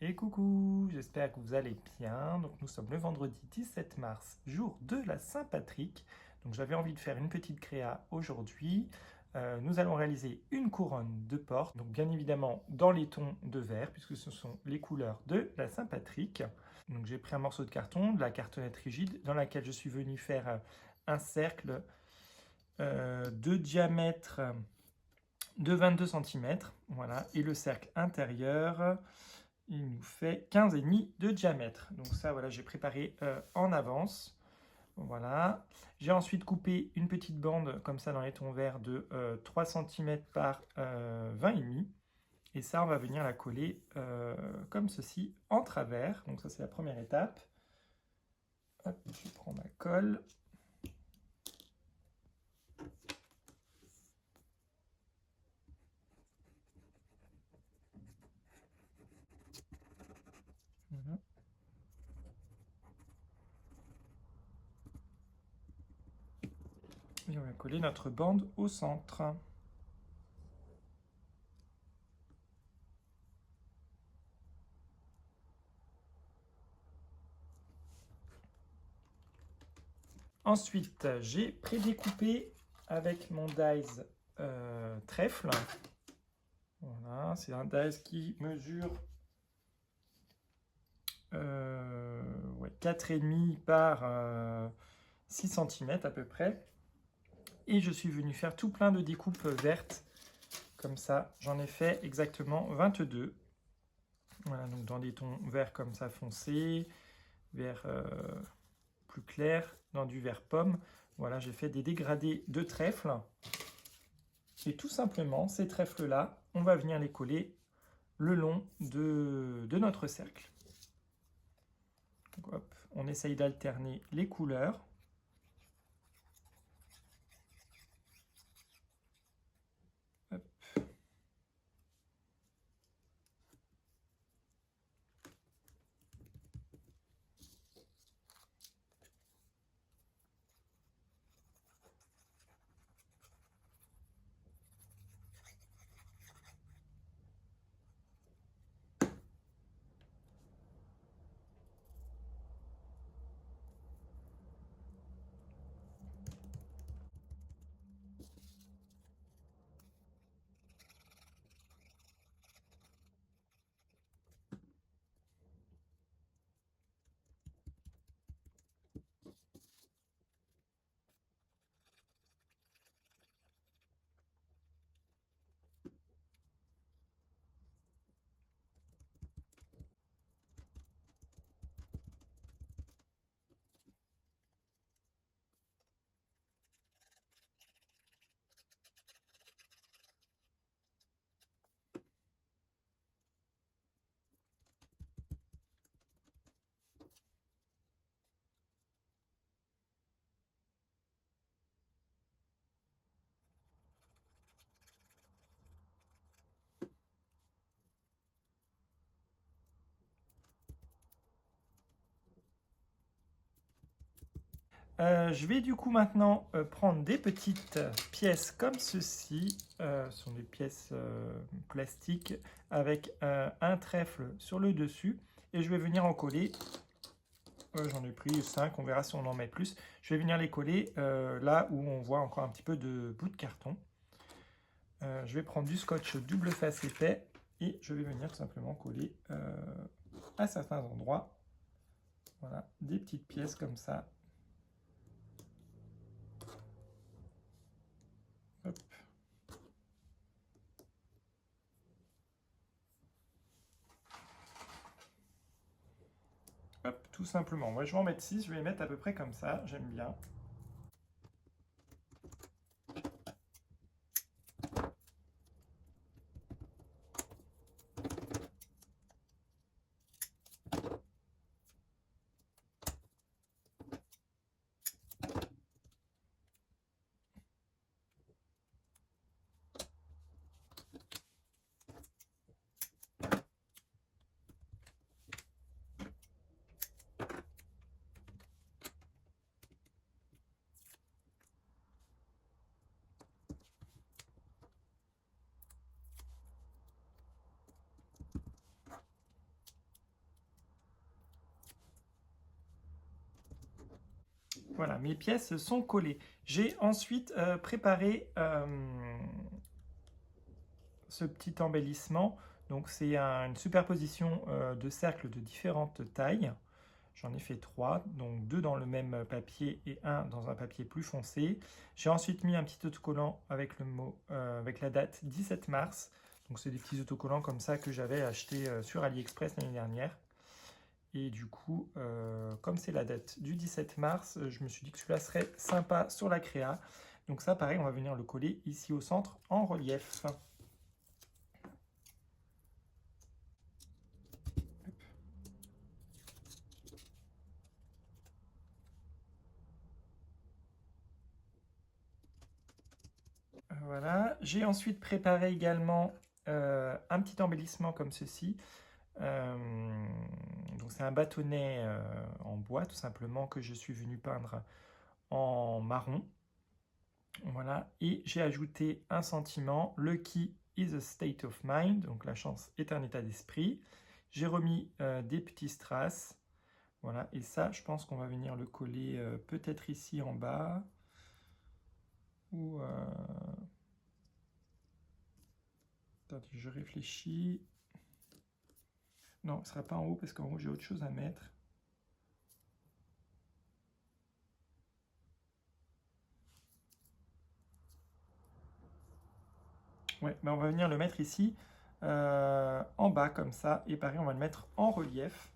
Et coucou, j'espère que vous allez bien. Donc nous sommes le vendredi 17 mars, jour de la Saint-Patrick. Donc j'avais envie de faire une petite créa aujourd'hui. Nous allons réaliser une couronne de porte, donc bien évidemment dans les tons de vert, puisque ce sont les couleurs de la Saint-Patrick. Donc j'ai pris un morceau de carton, de la cartonnette rigide, dans laquelle je suis venu faire un cercle de diamètre de 22 cm. Voilà, et le cercle intérieur il nous fait 15,5 de diamètre. Donc ça, voilà, j'ai préparé en avance. Voilà. J'ai ensuite coupé une petite bande comme ça dans les tons verts de 3 cm par 20,5. Et ça, on va venir la coller comme ceci en travers. Donc ça, c'est la première étape. Hop, je prends ma colle. Voilà. Et on va coller notre bande au centre. Ensuite, j'ai prédécoupé avec mon dies trèfle. Voilà, c'est un dies qui mesure 4,5 par 6 cm à peu près. Et je suis venu faire tout plein de découpes vertes. Comme ça, j'en ai fait exactement 22. Voilà, donc dans des tons verts comme ça foncé, vert plus clair, dans du vert pomme. Voilà, j'ai fait des dégradés de trèfle. Et tout simplement, ces trèfles-là, on va venir les coller le long de notre cercle. Donc, hop, on essaye d'alterner les couleurs. Hop. Je vais du coup maintenant prendre des petites pièces comme ceci. Ce sont des pièces plastiques avec un trèfle sur le dessus. Et je vais venir en coller. J'en ai pris 5, on verra si on en met plus. Je vais venir les coller là où on voit encore un petit peu de bout de carton. Je vais prendre du scotch double face épais et je vais venir tout simplement coller à certains endroits. Voilà, des petites pièces comme ça. Hop. Hop, tout simplement. Moi, je vais en mettre 6, je vais les mettre à peu près comme ça, j'aime bien. Voilà, mes pièces sont collées. J'ai ensuite préparé ce petit embellissement. Donc c'est une superposition de cercles de différentes tailles. J'en ai fait 3, donc 2 dans le même papier et un dans un papier plus foncé. J'ai ensuite mis un petit autocollant avec le mot, avec la date 17 mars. Donc c'est des petits autocollants comme ça que j'avais acheté sur AliExpress l'année dernière. Et du coup, comme c'est la date du 17 mars, je me suis dit que celui-là serait sympa sur la créa. Donc ça, pareil, on va venir le coller ici au centre en relief. Voilà. J'ai ensuite préparé également un petit embellissement comme ceci. Euh, donc c'est un bâtonnet en bois tout simplement que je suis venu peindre en marron. Voilà. Et j'ai ajouté un sentiment, Lucky is a state of mind, donc la chance est un état d'esprit. J'ai remis des petits strass. Voilà. Et ça, je pense qu'on va venir le coller peut-être ici en bas. Ou... Attendez, je réfléchis. Non, ce ne sera pas en haut parce qu'en haut, j'ai autre chose à mettre. Ouais, ben on va venir le mettre ici, en bas comme ça. Et pareil, on va le mettre en relief.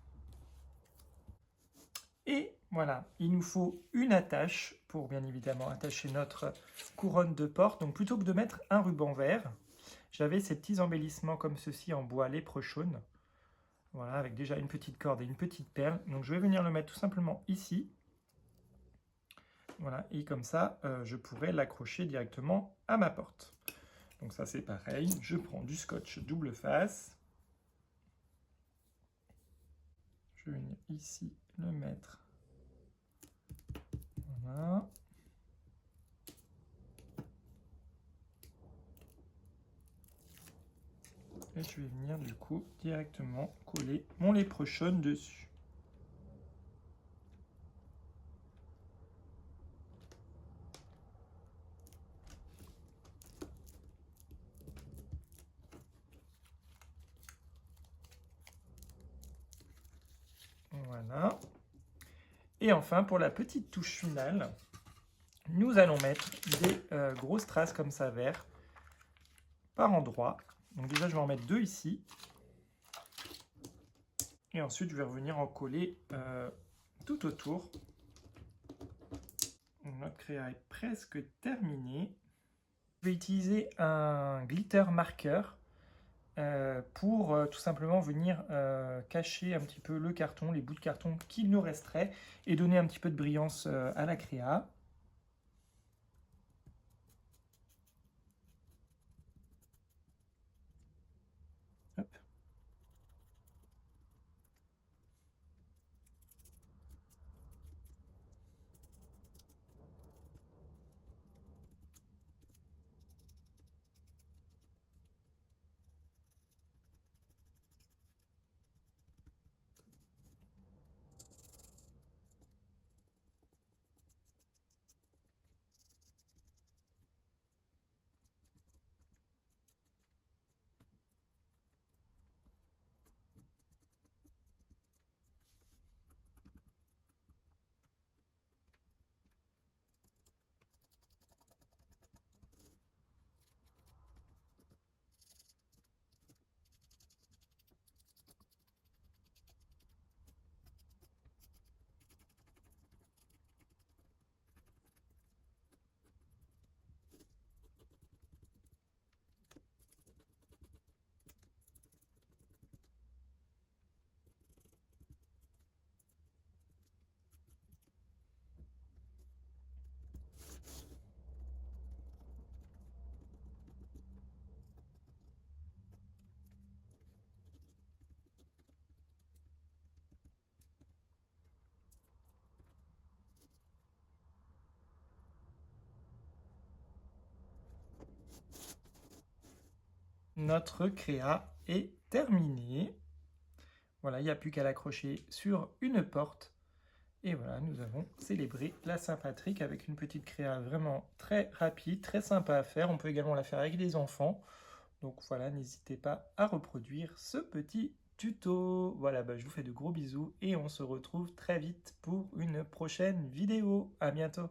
Et voilà, il nous faut une attache pour bien évidemment attacher notre couronne de porte. Donc plutôt que de mettre un ruban vert, j'avais ces petits embellissements comme ceci en bois léprechaune. Voilà, avec déjà une petite corde et une petite perle. Donc je vais venir le mettre tout simplement ici. Voilà, et comme ça, je pourrais l'accrocher directement à ma porte. Donc ça c'est pareil, je prends du scotch double face. Je vais venir ici le mettre. Voilà. Et je vais venir du coup directement coller mon léprechaune dessus. Voilà. Et enfin, pour la petite touche finale, nous allons mettre des grosses traces comme ça vert par endroit. Donc déjà, je vais en mettre 2 ici. Et ensuite, je vais revenir en coller tout autour. Donc, notre créa est presque terminée. Je vais utiliser un glitter marqueur pour tout simplement venir cacher un petit peu le carton, les bouts de carton qu'il nous resterait et donner un petit peu de brillance à la créa. Hop. Notre créa est terminée. Voilà, il n'y a plus qu'à l'accrocher sur une porte Et voilà, nous avons célébré la Saint-Patrick avec une petite créa vraiment très rapide, très sympa à faire. On peut également la faire avec des enfants. Donc voilà, n'hésitez pas à reproduire ce petit tuto. Voilà, bah, je vous fais de gros bisous et on se retrouve très vite pour une prochaine vidéo. À bientôt.